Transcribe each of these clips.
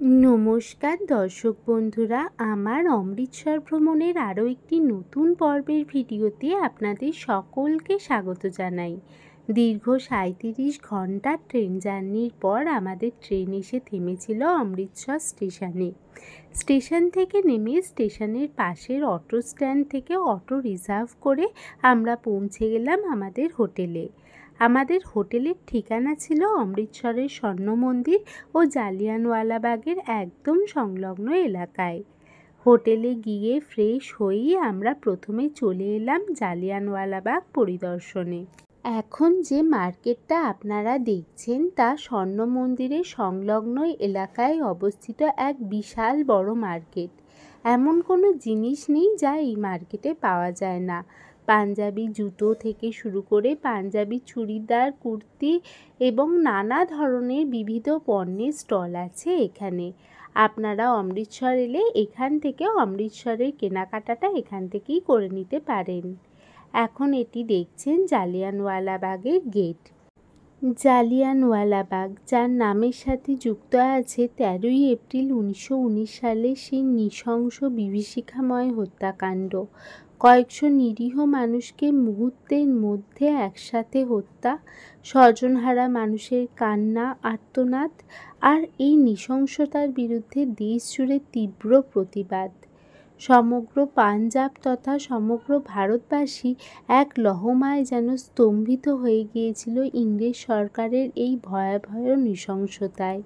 নমস্কার দর্শক বন্ধুরা, আমার অমৃতসর ভ্রমণের আরও একটি নতুন পর্বের ভিডিওতে আপনাদের সকলকে স্বাগত জানাই। দীর্ঘ ৩৭ ঘন্টার ট্রেন জার্নির পর আমাদের ট্রেন এসে থেমেছিল অমৃতসর স্টেশনে। স্টেশন থেকে নেমে স্টেশনের পাশের অটো স্ট্যান্ড থেকে অটো রিজার্ভ করে আমরা পৌঁছে গেলাম আমাদের হোটেলে। আমাদের হোটেলের ঠিকানা ছিল অমৃতসরের স্বর্ণ মন্দির ও জালিয়ানওয়ালাবাগের একদম সংলগ্ন এলাকায়। হোটেলে গিয়ে ফ্রেশ হয়েই আমরা প্রথমে চলে এলাম জালিয়ানওয়ালাবাগ পরিদর্শনে। এখন যে মার্কেটটা আপনারা দেখছেন তা স্বর্ণ মন্দিরের সংলগ্ন এলাকায় অবস্থিত এক বিশাল বড় মার্কেট। এমন কোনো জিনিস নেই যা এই মার্কেটে পাওয়া যায় না। পাঞ্জাবি জুতো থেকে শুরু করে পাঞ্জাবি চুড়িদার, কুর্তি এবং নানা ধরনের বিবিধ পণ্যের স্টল আছে এখানে। আপনারা অমৃতসর এলে এখান থেকে অমৃতসরের কেনাকাটাটা এখান থেকেই করে নিতে পারেন। এখন এটি দেখছেন জালিয়ানওয়ালাবাগের গেট। জালিয়ানওয়ালাবাগ, যার নামের সাথে যুক্ত আছে ১৩ই এপ্রিল ১৯১৯ সালে সেই নৃশংস বিভীষিকাময় হত্যাকাণ্ড। কয়েকশো নিরীহ মানুষকে মুহূর্তের মধ্যে একসাথে হত্যা, স্বজনহারা মানুষের কান্না, আর্তনাদ আর এই নৃশংসতার বিরুদ্ধে দেশ জুড়ে তীব্র প্রতিবাদ। সমগ্র পাঞ্জাব তথা সমগ্র ভারতবাসী এক লহমায় যেন স্তম্ভিত হয়ে গিয়েছিল ইংরেজ সরকারের এই ভয়াবহ নৃশংসতায়।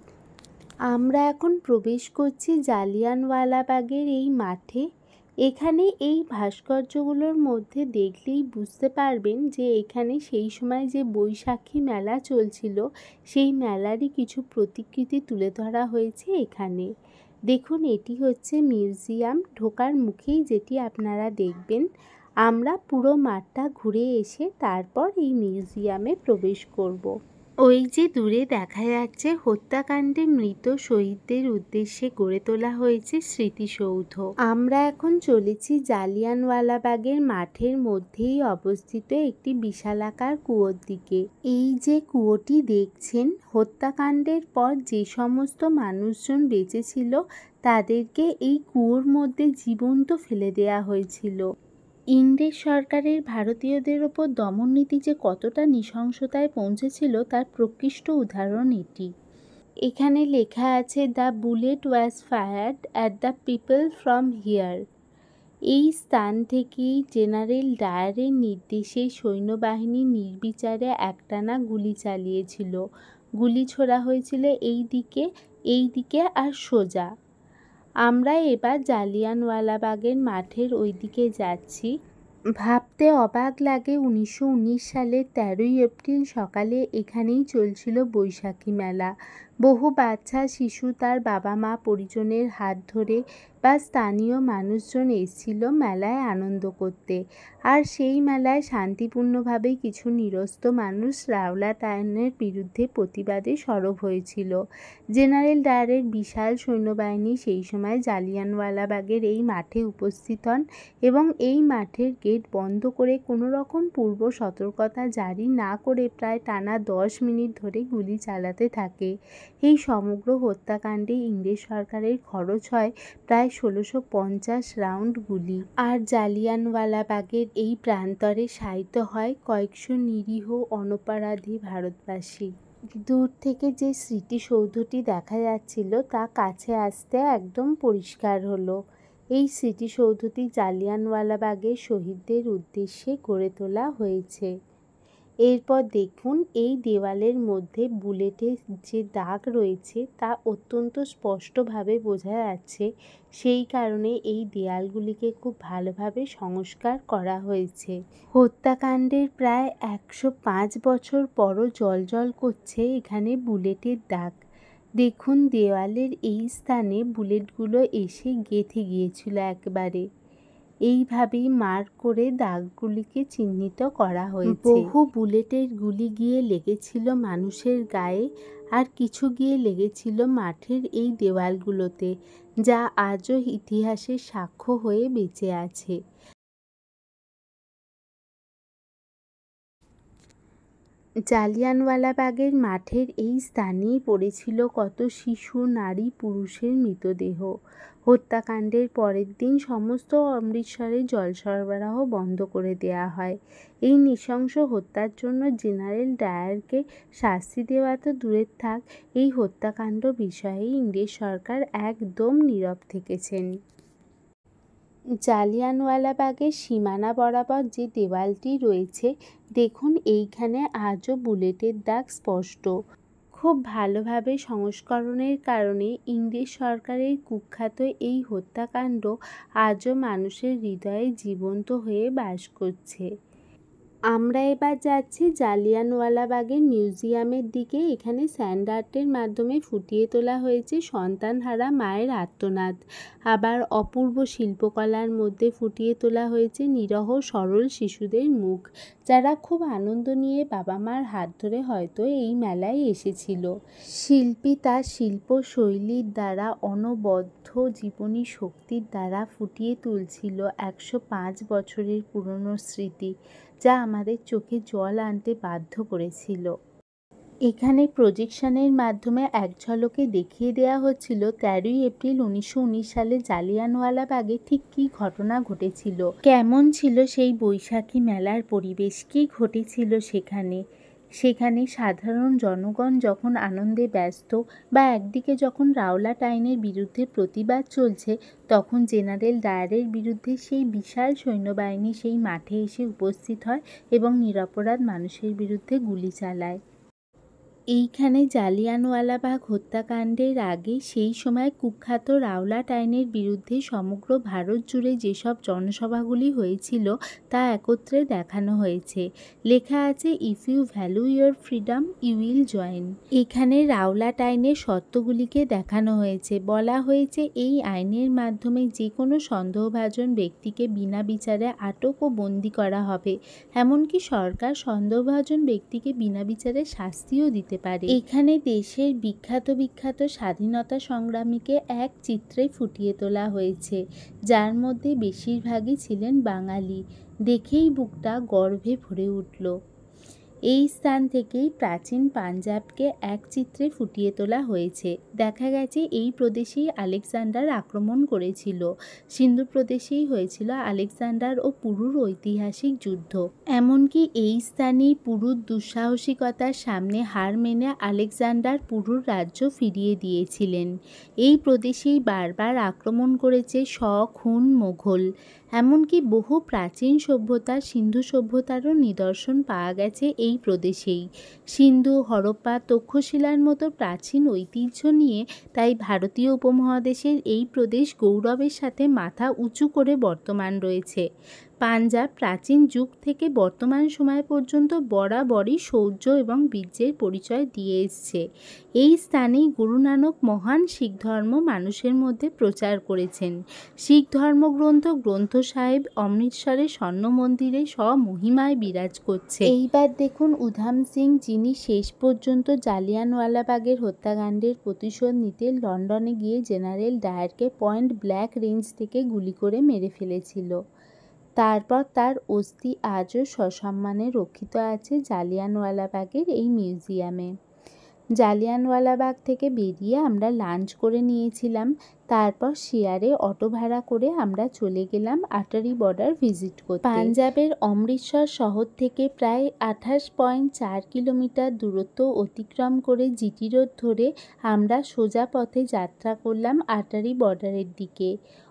আমরা এখন প্রবেশ করছি জালিয়ানওয়ালাবাগের এই মাঠে। এখানে এই ভাস্কর্যগুলোর মধ্যে দেখলেই বুঝতে পারবেন যে এখানে সেই সময় যে বৈশাখী মেলা চলছিল সেই মেলারই কিছু প্রতিকৃতি তুলে ধরা হয়েছে এখানে। দেখুন, এটি হচ্ছে মিউজিয়াম। ঢোকার মুখেই যেটি আপনারা দেখবেন। আমরা পুরো মাঠটা ঘুরে এসে তারপর এই মিউজিয়ামে প্রবেশ করব। ওই যে দূরে দেখা যাচ্ছে হত্যাকাণ্ডে মৃত শহীদদের উদ্দেশ্যে গড়ে তোলা হয়েছে স্মৃতিসৌধ। আমরা এখন চলেছি জালিয়ানওয়ালাবাগের মাঠের মধ্যেই অবস্থিত একটি বিশালাকার কুয়োর দিকে। এই যে কুয়োটি দেখছেন, হত্যাকাণ্ডের পর যে সমস্ত মানুষজন বেঁচে ছিল তাদেরকে এই কুয়োর মধ্যে জীবন্ত ফেলে দেয়া হয়েছিল। ইংরেজ সরকারের ভারতীয়দের ওপর দমননীতি যে কতটা নৃশংসতায় পৌঁছেছিল তার প্রকৃষ্ট উদাহরণ এটি। এখানে লেখা আছে, the bullet was fired at the people from here. এই স্থান থেকেই জেনারেল ডায়ারের নির্দেশে সৈন্যবাহিনী নির্বিচারে একটানা গুলি চালিয়েছিল। গুলি ছোড়া হয়েছিল এই দিকে আর সোজা। আমরা এবার জালিয়ানওয়ালাবাগের মাঠের ওই দিকে যাচ্ছি। ভাবতে অবাক লাগে ১৯১৯ সালের ১৩ই এপ্রিল সকালে এখানেই চলছিল বৈশাখী মেলা। বহু বাচ্চা শিশু তার বাবা মা পরিজনের হাত ধরে বা স্থানীয় মানুষজন এসেছিল মেলায় আনন্দ করতে। আর সেই মেলায় শান্তিপূর্ণভাবে কিছু নিরস্ত মানুষ রাওলাট আইনের বিরুদ্ধে প্রতিবাদে সরব হয়েছিল। জেনারেল ডায়ারের বিশাল সৈন্যবাহিনী সেই সময় জালিয়ানওয়ালাবাগের এই মাঠে উপস্থিত হন এবং এই মাঠের গেট বন্ধ করে কোনো রকম পূর্ব সতর্কতা জারি না করে প্রায় টানা ১০ মিনিট ধরে গুলি চালাতে থাকে। এই সমগ্র হত্যাকাণ্ডে ইংরেজ সরকারের খরচ হয় প্রায় ১৬৫০ রাউন্ড গুলি। আর জালিয়ানওয়ালাবাগের এই প্রান্তরে শায়িত হয় কয়েকশো নিরীহ অনপরাধী ভারতবাসী। দূর থেকে যে স্মৃতিসৌধটি দেখা যাচ্ছিল তা কাছে আসতে একদম পরিষ্কার হলো। এই স্মৃতিসৌধটি জালিয়ানওয়ালাবাগের শহীদদের উদ্দেশ্যে গড়ে তোলা হয়েছে। এরপর দেখুন, এই দেওয়ালের মধ্যে বুলেটের যে দাগ রয়েছে তা অত্যন্ত স্পষ্টভাবে বোঝা যাচ্ছে। সেই কারণে এই দেয়ালগুলিকে খুব ভালোভাবে সংস্কার করা হয়েছে। হত্যাকাণ্ডের প্রায় ১০৫ বছর পরও জ্বলজ্বল করছে এখানে বুলেটের দাগ। দেখুন, দেওয়ালের এই স্থানে বুলেটগুলো এসে গেঁথে গিয়েছিল একবারে। এইভাবেই মার্ক করে দাগগুলিকে চিহ্নিত করা হয়েছে। বহু বুলেটের গুলি গিয়ে লেগেছিল মানুষের গায়ে, আর কিছু গিয়ে লেগেছিল মাঠের এই দেওয়ালগুলোতে, যা আজও ইতিহাসের সাক্ষ্য হয়ে বেঁচে আছে। জালিয়ানওয়ালাবাগের মাঠের এই স্থানেই পড়েছিল কত শিশু, নারী, পুরুষের মৃতদেহ। হত্যাকাণ্ডের পরের দিন সমস্ত অমৃতসরে জল সরবরাহ বন্ধ করে দেওয়া হয়। এই নৃশংস হত্যার জন্য জেনারেল ডায়ারকে শাস্তি দেওয়া তো দূরের থাক, এই হত্যাকাণ্ড বিষয়ে ইংরেজ সরকার একদম নীরব থেকেছেন। জালিয়ানওয়ালাবাগের সীমানা বরাবর যে দেওয়ালটি রয়েছে, দেখুন এইখানে আজও বুলেটের দাগ স্পষ্ট। খুব ভালোভাবে সংস্করণের কারণে ইংরেজ সরকারের কুখ্যাত এই হত্যাকাণ্ড আজও মানুষের হৃদয়ে জীবন্ত হয়ে বাস করছে। আমরা এবার যাচ্ছি জালিয়ানওয়ালাবাগের মিউজিয়ামের দিকে। এখানে স্যান্ড আর্টের মাধ্যমে ফুটিয়ে তোলা হয়েছে সন্তানহারা মায়ের আর্তনাদ। আবার অপূর্ব শিল্পকলার মধ্যে ফুটিয়ে তোলা হয়েছে নিরহ সরল শিশুদের মুখ, যারা খুব আনন্দ নিয়ে বাবা মার হাত ধরে হয়তো এই মেলায় এসেছিল। শিল্পী তার শিল্পশৈলীর দ্বারা, অনবদ্য জীবনী শক্তির দ্বারা ফুটিয়ে তুলছিল 105 বছরের পুরনো স্মৃতি, যা আমাদের চোখে জল আনতে বাধ্য করেছিল। এখানে প্রজেকশনের মাধ্যমে এক ঝলকে দেখিয়ে দেওয়া হচ্ছিল 13ই এপ্রিল 1919 সালে জালিয়ানওয়ালাবাগে ঠিক কী ঘটনা ঘটেছিল, কেমন ছিল সেই বৈশাখী মেলার পরিবেশ, কী ঘটেছিল সেখানে সাধারণ জনগণ যখন আনন্দে ব্যস্ত, বা একদিকে যখন রাওলাট আইনের বিরুদ্ধে প্রতিবাদ চলছে, তখন জেনারেল ডায়ারের বিরুদ্ধে সেই বিশাল সৈন্যবাহিনী সেই মাঠে এসে উপস্থিত হয় এবং নিরপরাধ মানুষের বিরুদ্ধে গুলি চালায়। এইখানে জালিয়ানওয়ালাবাগ হত্যাকাণ্ডের আগে সেই সময় কুখ্যাত রাওলাট আইনের বিরুদ্ধে সমগ্র ভারত জুড়ে যেসব জনসভাগুলি হয়েছিল তা একত্রে দেখানো হয়েছে। লেখা আছে, if you value your freedom you will join. এখানে রাওলাট আইনের শর্তগুলিকে দেখানো হয়েছে। বলা হয়েছে এই আইনের মাধ্যমে যে কোনো সন্দেহভাজন ব্যক্তিকে বিনা বিচারে আটক ও বন্দী করা হবে। এমনকি সরকার সন্দেহভাজন ব্যক্তিকে বিনা বিচারে শাস্তিও দিতে পারে। এখানে দেশের বিখ্যাত স্বাধীনতা সংগ্রামীকে এক চিত্রে ফুটিয়ে তোলা হয়েছে, যার মধ্যে বেশিরভাগই ছিলেন বাঙালি। দেখেই বুকটা গর্বে ভরে উঠল। এই স্থান থেকেই প্রাচীন পাঞ্জাবকে এক চিত্রে ফুটিয়ে তোলা হয়েছে। দেখা গেছে এই প্রদেশেই আলেকজান্ডার আক্রমণ করেছিল। সিন্ধু প্রদেশেই হয়েছিল আলেকজান্ডার ও পুরুর ঐতিহাসিক যুদ্ধ। এমনকি এই স্থানেই পুরুর দুঃসাহসিকতার সামনে হার মেনে আলেকজান্ডার পুরুর রাজ্য ফিরিয়ে দিয়েছিলেন। এই প্রদেশেই বারবার আক্রমণ করেছে শক, হুন, মোঘল। এমনকি বহু প্রাচীন সভ্যতা, সিন্ধু সভ্যতারও নিদর্শন পাওয়া গেছে এই প্রদেশেই। সিন্ধু, হরপ্পা, তক্ষশিলার মতো প্রাচীন ঐতিহ্য নিয়ে তাই ভারতীয় উপমহাদেশের এই প্রদেশ গৌরবের সাথে মাথা উঁচু করে বর্তমান রয়েছে। পাঞ্জাব প্রাচীন যুগ থেকে বর্তমান সময় পর্যন্ত বরাবরই শৌর্য এবং বীর্যের পরিচয় দিয়ে এসছে। এই স্থানেই গুরু নানক মহান শিখ ধর্ম মানুষের মধ্যে প্রচার করেছেন। শিখ ধর্মগ্রন্থ গ্রন্থ সাহেব অমৃতসরের স্বর্ণ মন্দিরে স্বমহিমায় বিরাজ করছে। এইবার দেখুন উধাম সিং, যিনি শেষ পর্যন্ত জালিয়ানওয়ালাবাগের হত্যাকাণ্ডের প্রতিশোধ নিতে লন্ডনে গিয়ে জেনারেল ডায়ারকে পয়েন্ট ব্ল্যাঙ্ক রেঞ্জ থেকে গুলি করে মেরে ফেলেছিল। তারপর তার অস্থি আজও সসম্মানে রক্ষিত আছে জালিয়ানওয়ালাবাগের এই মিউজিয়ামে। জালিয়ানওয়ালাবাগ থেকে বেরিয়ে আমরা লাঞ্চ করে নিয়েছিলাম। তারপর শেয়ারে অটো ভাড়া করে আমরা চলে গেলাম আটারি বর্ডার ভিজিট করতে। পাঞ্জাবের অমৃতসর শহর থেকে প্রায় 28.4 কিলোমিটার দূরত্ব অতিক্রম করে জিটি রোড ধরে আমরা সোজা পথে যাত্রা করলাম আটারি বর্ডারের দিকে।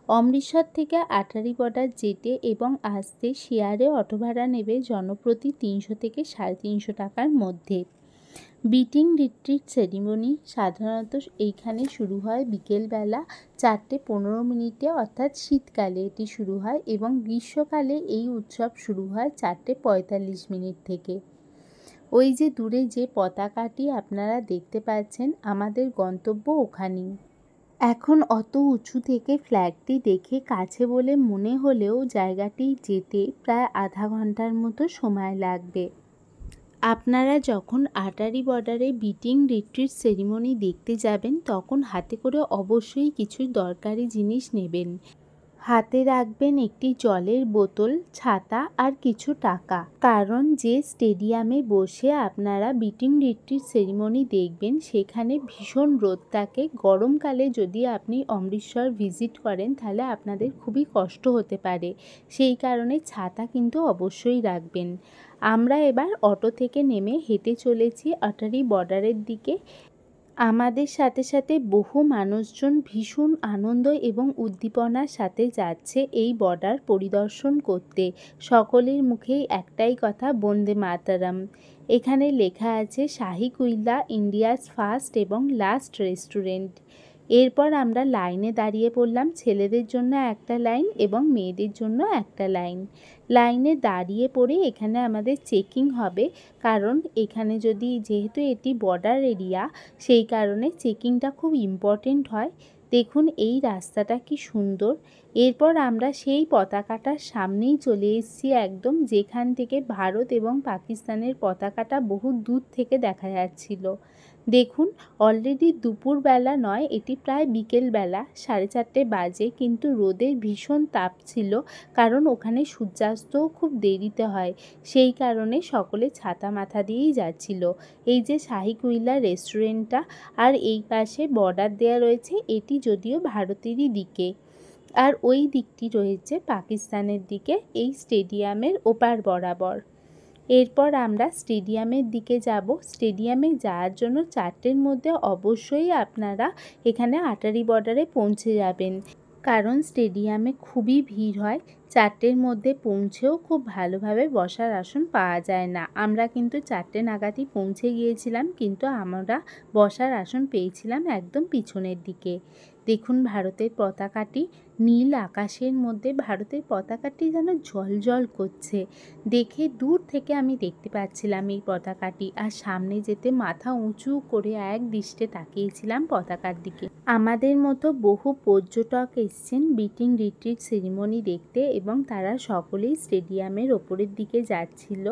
অমৃতসর থেকে আটারি বর্ডার যেতে এবং আসতে শেয়ারে অটো ভাড়া নেবে জনপ্রতি 300 থেকে 350 টাকার মধ্যে। বিটিং রিট্রিট সেরিমনি সাধারণত এইখানে শুরু হয় বিকেলবেলা 4:15 অর্থাৎ শীতকালে এটি শুরু হয়, এবং গ্রীষ্মকালে এই উৎসব শুরু হয় 4:45 থেকে। ওই যে দূরে যে পতাকাটি আপনারা দেখতে পাচ্ছেন, আমাদের গন্তব্য ওখানেই। এখন অত উঁচু থেকে ফ্ল্যাগটি দেখে কাছে বলে মনে হলেও জায়গাটি যেতে প্রায় আধা ঘন্টার মতো সময় লাগবে। আপনারা যখন আটারি বর্ডারে বিটিং রিট্রিট সেরিমনি দেখতে যাবেন তখন হাতে করে অবশ্যই কিছু দরকারি জিনিস নেবেন। হাতে রাখবেন একটি জলের বোতল, ছাতা আর কিছু টাকা। কারণ যে স্টেডিয়ামে বসে আপনারা বিটিং রিট্রিট সেরিমনি দেখবেন সেখানে ভীষণ রোদ থাকে। গরমকালে যদি আপনি অমৃতসর ভিজিট করেন তাহলে আপনাদের খুবই কষ্ট হতে পারে, সেই কারণে ছাতা কিন্তু অবশ্যই রাখবেন। আমরা এবার অটো থেকে নেমে হেঁটে চলেছি আটারি বর্ডারের দিকে। আমাদের সাথে সাথে বহু মানুষজন ভীষণ আনন্দ এবং উদ্দীপনার সাথে যাচ্ছে এই বর্ডার পরিদর্শন করতে। সকলের মুখেই একটাই কথা, বন্দে মাতরম। এখানে লেখা আছে শাহি কুইলা ইন্ডিয়াস ফার্স্ট এবং লাস্ট রেস্টুরেন্ট। এরপর আমরা লাইনে দাঁড়িয়ে পড়লাম। ছেলেদের জন্য একটা লাইন এবং মেয়েদের জন্য একটা লাইন। লাইনে দাঁড়িয়ে পড়ে এখানে আমাদের চেকিং হবে, কারণ এখানে যেহেতু এটি বর্ডার এরিয়া, সেই কারণে চেকিংটা খুব ইম্পর্টেন্ট হয়। দেখুন এই রাস্তাটা কি সুন্দর। এরপর আমরা সেই পতাকাটার সামনেই চলে এসেছি একদম, যেখান থেকে ভারত এবং পাকিস্তানের পতাকাটা বহু দূর থেকে দেখা যাচ্ছিল। দেখুন অলরেডি দুপুরবেলা নয়, এটি প্রায় বিকেলবেলা, 4:30 বাজে, কিন্তু রোদের ভীষণ তাপ ছিল, কারণ ওখানে সূর্যাস্তও খুব দেরিতে হয়, সেই কারণে সকলে ছাতা মাথা দিয়েই যাচ্ছিল। এই যে শাহি কুইলা রেস্টুরেন্টটা, আর এই পাশে বর্ডার দেওয়া রয়েছে, এটি যদিও ভারতেরই দিকে, আর ওই দিকটি রয়েছে পাকিস্তানের দিকে, এই স্টেডিয়ামের ওপার বরাবর। এরপর আমরা স্টেডিয়ামের দিকে যাব। স্টেডিয়ামে যাওয়ার জন্য 4টের মধ্যে অবশ্যই আপনারা এখানে আটারি বর্ডারে পৌঁছে যাবেন, কারণ স্টেডিয়ামে খুবই ভিড় হয়। 4টের মধ্যে পৌঁছেও খুব ভালোভাবে বসার আসন পাওয়া যায় না। আমরা কিন্তু 4টে নাগাদই পৌঁছে গিয়েছিলাম, কিন্তু আমরা বসার আসন পেয়েছিলাম একদম পিছনের দিকে। দেখুন ভারতের পতাকাটি, নীল আকাশের মধ্যে ভারতের পতাকাটি যেন জ্বলজ্বল করছে। দেখে দূর থেকে আমি দেখতে পাচ্ছিলাম এই পতাকাটি, আর সামনে যেতে মাথা উঁচু করে এক দৃষ্টে তাকিয়েছিলাম পতাকার দিকে। আমাদের মতো বহু পর্যটক এসছেন বিটিং রিট্রিট সেরিমনি দেখতে, এবং তারা সকলেই স্টেডিয়ামের ওপরের দিকে যাচ্ছিল।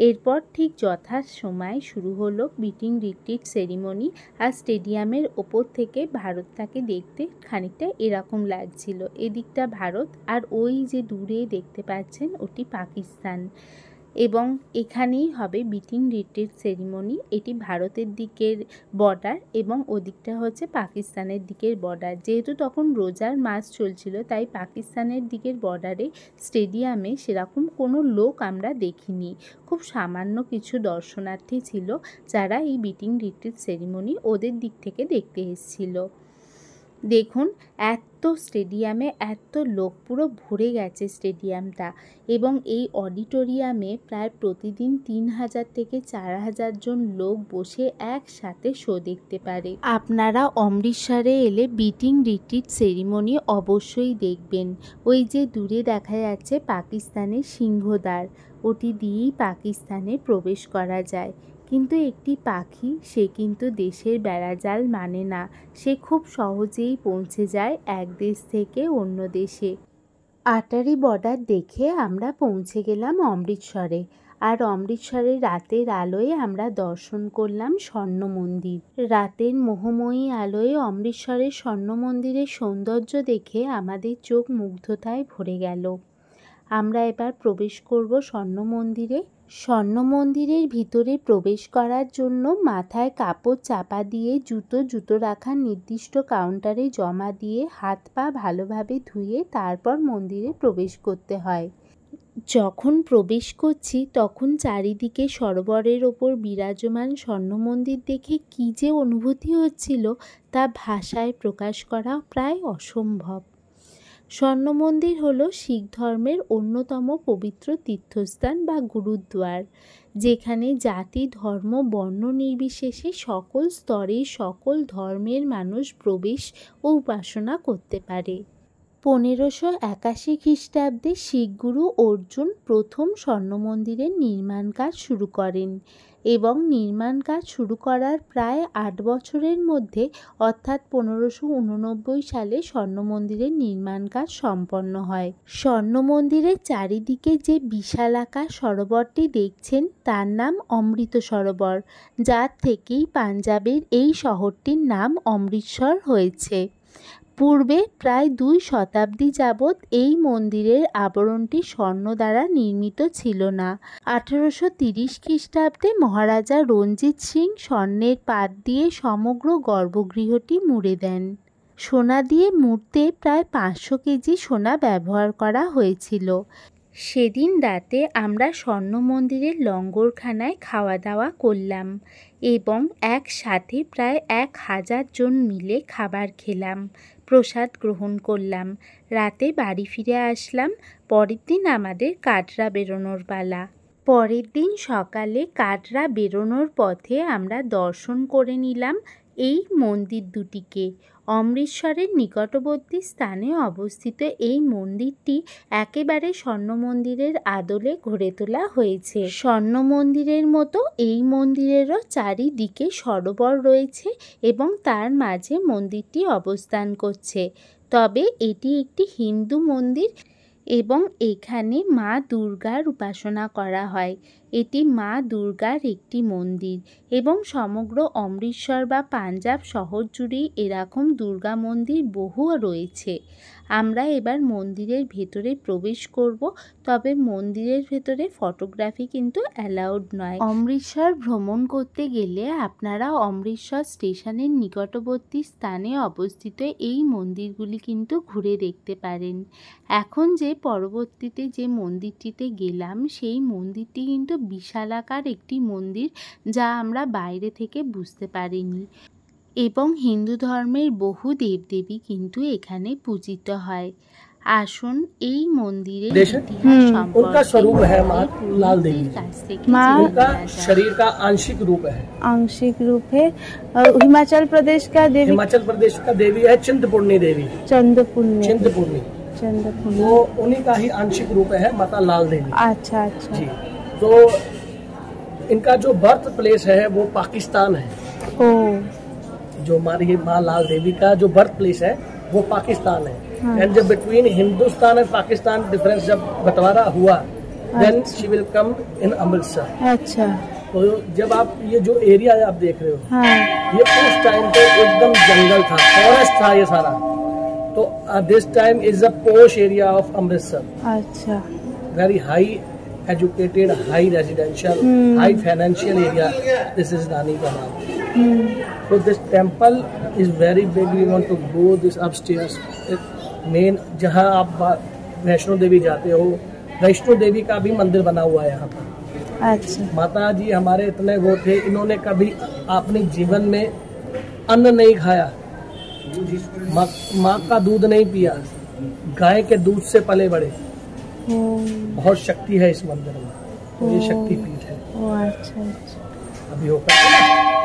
এরপর ঠিক যথাসময়ে শুরু হলো বিটিং রিট্রিট সেরিমনি, আর স্টেডিয়ামের ওপর থেকে ভারতটাকে দেখতে খানিকটা এরকম লাগছিল। এদিকটা ভারত, আর ওই যে দূরে দেখতে পাচ্ছেন ওটি পাকিস্তান, এবং এখানেই হবে বিটিং রিট্রিট সেরিমনি। এটি ভারতের দিকের বর্ডার এবং ওদিকটা হচ্ছে পাকিস্তানের দিকের বর্ডার। যেহেতু তখন রোজার মাস চলছিল, তাই পাকিস্তানের দিকের বর্ডারে স্টেডিয়ামে সেরকম কোনো লোক আমরা দেখিনি। খুব সামান্য কিছু দর্শনার্থী ছিল যারা এই বিটিং রিট্রিট সেরিমনি ওদের দিক থেকে দেখতে এসেছিল। দেখুন স্টেডিয়ামে এত লোক, পুরো ভরে গেছে স্টেডিয়ামটা, এবং এই অডিটোরিয়ামে প্রায় প্রতিদিন 3000 থেকে 4000 জন লোক বসে একসাথে শো দেখতে পারে। আপনারা অমৃতসরে এলে বিটিং রিট্রিট সেরিমনি অবশ্যই দেখবেন। ওই যে দূরে দেখা যাচ্ছে পাকিস্তানের সিংহদ্বার, ওটি দিয়েই পাকিস্তানে প্রবেশ করা যায়। কিন্তু একটি পাখি, সে কিন্তু দেশের বেড়াজাল মানে না, সে খুব সহজেই পৌঁছে যায় এক দেশ থেকে অন্য দেশে। আটারি বর্ডার দেখে আমরা পৌঁছে গেলাম অমৃতসরে, আর অমৃতসরের রাতের আলোয় আমরা দর্শন করলাম স্বর্ণ মন্দির। রাতের মোহময়ী আলোয় অমৃতসরের স্বর্ণ মন্দিরের সৌন্দর্য দেখে আমাদের চোখ মুগ্ধতায় ভরে গেল। আমরা এবার প্রবেশ করব স্বর্ণ মন্দিরে। স্বর্ণ মন্দিরের ভিতরে প্রবেশ করার জন্য মাথায় কাপড় চাপা দিয়ে জুতো রাখার নির্দিষ্ট কাউন্টারে জমা দিয়ে হাত পা ভালোভাবে ধুয়ে তারপর মন্দিরে প্রবেশ করতে হয়। যখন প্রবেশ করছি তখন চারিদিকে সরোবরের ওপর বিরাজমান স্বর্ণ মন্দির দেখে কী যে অনুভূতি হচ্ছিল তা ভাষায় প্রকাশ করা প্রায় অসম্ভব। স্বর্ণ মন্দির হল শিখ ধর্মের অন্যতম পবিত্র তীর্থস্থান বা গুরুদ্বার, যেখানে জাতি ধর্ম বর্ণ নির্বিশেষে সকল স্তরে সকল ধর্মের মানুষ প্রবেশ ও উপাসনা করতে পারে। 1581 খ্রিস্টাব্দে শিখ গুরু অর্জুন প্রথম স্বর্ণ মন্দিরের নির্মাণ কাজ শুরু করেন, এবং নির্মাণ কাজ শুরু করার প্রায় 8 বছরের মধ্যে অর্থাৎ 1589 সালে স্বর্ণ মন্দিরের নির্মাণ কাজ সম্পন্ন হয়। স্বর্ণ মন্দিরের চারিদিকে যে বিশালাকার সরোবরটি দেখছেন তার নাম অমৃত সরোবর, যার থেকেই পাঞ্জাবের এই শহরটির নাম অমৃতসর হয়েছে। পূর্বে প্রায় 2 শতাব্দী যাবৎ এই মন্দিরের আবরণটি স্বর্ণ দ্বারা নির্মিত ছিল না। 1830 খ্রিস্টাব্দে মহারাজা রঞ্জিত সিং স্বর্ণের পাত দিয়ে সমগ্র গর্ভগৃহটি মুড়ে দেন। সোনা দিয়ে মুড়তে প্রায় 500 কেজি সোনা ব্যবহার করা হয়েছিল। সেদিন রাতে আমরা স্বর্ণ মন্দিরের লঙ্গরখানায় খাওয়া দাওয়া করলাম এবং একসাথে প্রায় 1000 জন মিলে খাবার খেলাম, প্রসাদ গ্রহণ করলাম। রাতে বাড়ি ফিরে আসলাম। পরের দিন আমাদের কাটরা বেরোনোর পালা। পরের দিন সকালে কাটরা বেরোনোর পথে আমরা দর্শন করে নিলাম এই মন্দির দুটিকে। অমৃতসরের নিকটবর্তী স্থানে অবস্থিত এই মন্দিরটি একেবারে স্বর্ণ মন্দিরের আদলে গড়ে তোলা হয়েছে। স্বর্ণ মন্দিরের মতো এই মন্দিরেরও চারিদিকে সরোবর রয়েছে এবং তার মাঝে মন্দিরটি অবস্থান করছে। তবে এটি একটি হিন্দু মন্দির এবং এখানে মা দুর্গার উপাসনা করা হয়। এটি মা দুর্গার একটি মন্দির এবং সমগ্র অমৃতসর বা পাঞ্জাব শহর জুড়েই এরকম দুর্গা মন্দির বহু রয়েছে। আমরা এবার মন্দিরের ভেতরে প্রবেশ করব, তবে মন্দিরের ভেতরে ফটোগ্রাফি কিন্তু অ্যালাউড নয়। অমৃতসর ভ্রমণ করতে গেলে আপনারা অমৃতসর স্টেশনের নিকটবর্তী স্থানে অবস্থিত এই মন্দিরগুলি কিন্তু ঘুরে দেখতে পারেন। এখন যে পরবর্তীতে যে মন্দিরটিতে গেলাম সেই মন্দিরটি কিন্তু বিশালাকার একটি মন্দির, যা আমরা বাইরে থেকে বুঝতে পারিনি এবং হিন্দু ধর্মের বহু দেবদেবী কিন্তু এখানে পূজিত হয়। আসুন এই মন্দিরের ইতিহাস उनका स्वरूप है माँ लाल देवी। माँ उनका शरीर का आंशिक रूप है। आंशिक रूप है। और हिमाचल प्रदेश का देवी, हिमाचल प्रदेश का देवी है चिंतपूर्णी देवी। चंद्रपूर्णी चिंतपूर्णी वो उन्हीं का ही आंशिक रूप है माता लाल देवी। अच्छा अच्छा जी। तो इनका जो बर्थ प्लेस है वो पाकिस्तान है। ओ जो हमारी माँ लाल देवी का जो बर्थ प्लेस है वो पाकिस्तान है। एंड जब between Hindustan and Pakistan difference जब बंटवारा हुआ, देन शी विल कम इन अमृतसर। अच्छा। तो जब आप ये जो एरिया आप देख रहे हो, हाँ ये उस टाइम पे एकदम जंगल था, फॉरेस्ट था ये सारा। तो दिस टाइम इज अ पोश एरिया ऑफ अमृतसर। अच्छा। Very high educated, high residential, high financial area. This is Rani का नाम। So this temple is very big. We want to go this upstairs. Main जहाँ आप वैष्णो देवी जाते हो, वैष्णो देवी का भी मंदिर बना हुआ है यहाँ पर। अच्छा। माता जी हमारे इतने वो थे, इन्होंने कभी अपने जीवन में अन्न नहीं खाया, माँ का दूध नहीं पिया, गाय के दूध से पले बड़े। बहुत शक्ति है इस मंदिर में। तो ये शक्ति पीठ है। अच्छा अच्छा। अभी होकर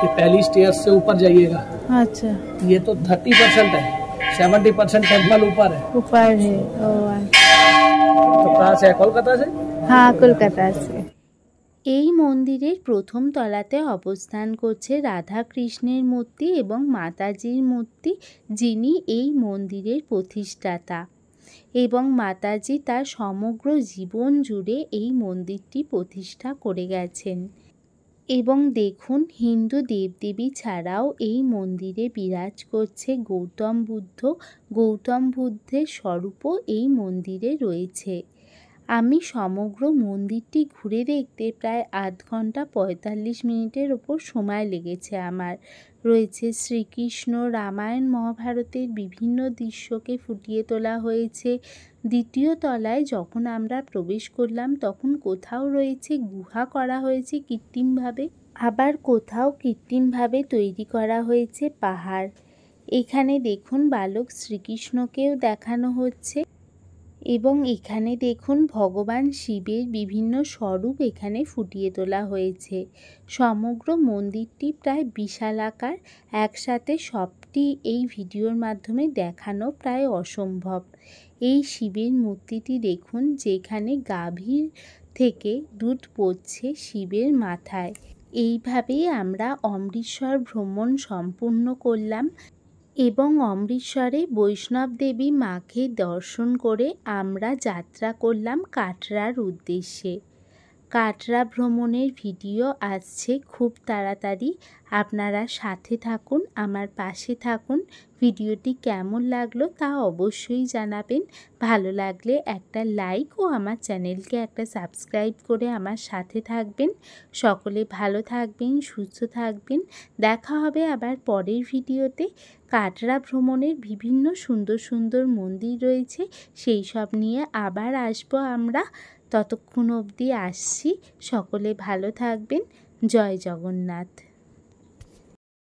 ये पहली स्टेज से ऊपर जाइएगा। अच्छा। ये तो 30% है, 70% टेम्पल ऊपर है। ऊपर है। ओ अच्छा। तो कहाँ से है? कोलकाता से। हाँ कोलकाता से। এই মন্দিরের প্রথম তলাতে অবস্থান করছে রাধা কৃষ্ণের মূর্তি এবং মাতাজির মূর্তি, যিনি এই মন্দিরের প্রতিষ্ঠাতা এবং মাতাজি তার সমগ্র জীবন জুড়ে এই মন্দিরটি প্রতিষ্ঠা করে গেছেন। এবং দেখুন, হিন্দু দেবদেবী ছাড়াও এই মন্দিরে বিরাজ করছে গৌতম বুদ্ধ। গৌতম বুদ্ধের স্বরূপও এই মন্দিরে রয়েছে। আমি সমগ্র মন্দিরটি ঘুরে দেখতে প্রায় 8 ঘন্টা 45 মিনিটের ওপর সময় লেগেছে আমার। রয়েছে শ্রীকৃষ্ণ, রামায়ণ, মহাভারতের বিভিন্ন দৃশ্যকে ফুটিয়ে তোলা হয়েছে। দ্বিতীয় তলায় যখন আমরা প্রবেশ করলাম তখন কোথাও রয়েছে গুহা করা হয়েছে কৃত্রিমভাবে, আবার কোথাও কৃত্রিমভাবে তৈরি করা হয়েছে পাহাড়। এখানে দেখুন বালক শ্রীকৃষ্ণকেও দেখানো হচ্ছে এবং এখানে দেখুন ভগবান শিবের বিভিন্ন স্বরূপ এখানে ফুটিয়ে তোলা হয়েছে। সমগ্র মন্দিরটি প্রায় বিশালাকার, একসাথে সবটি এই ভিডিওর মাধ্যমে দেখানো প্রায় অসম্ভব। এই শিবের মূর্তিটি দেখুন, যেখানে গাভীর থেকে দুধ পড়ছে শিবের মাথায়। এইভাবেই আমরা অমৃতসর ভ্রমণ সম্পূর্ণ করলাম এবং অমৃতসরে বৈষ্ণব দেবী মাকে দর্শন করে আমরা যাত্রা করলাম কাটরার উদ্দেশ্যে। কাটরা ভ্রমণের ভিডিও আসছে খুব তাড়াতাড়ি। আপনারা সাথে থাকুন, আমার পাশে থাকুন। ভিডিওটি কেমন লাগলো তা অবশ্যই জানাবেন। ভালো লাগলে একটা লাইক ও আমার চ্যানেলকে একটা সাবস্ক্রাইব করে আমার সাথে থাকবেন। সকলে ভালো থাকবেন, সুস্থ থাকবেন। দেখা হবে আবার পরের ভিডিওতে। কাটরা ভ্রমণের বিভিন্ন সুন্দর সুন্দর মন্দির রয়েছে, সেই সব নিয়ে আবার আসবো আমরা। ততক্ষণ অবধি আসছি। সকলে ভালো থাকবেন। জয় জগন্নাথ।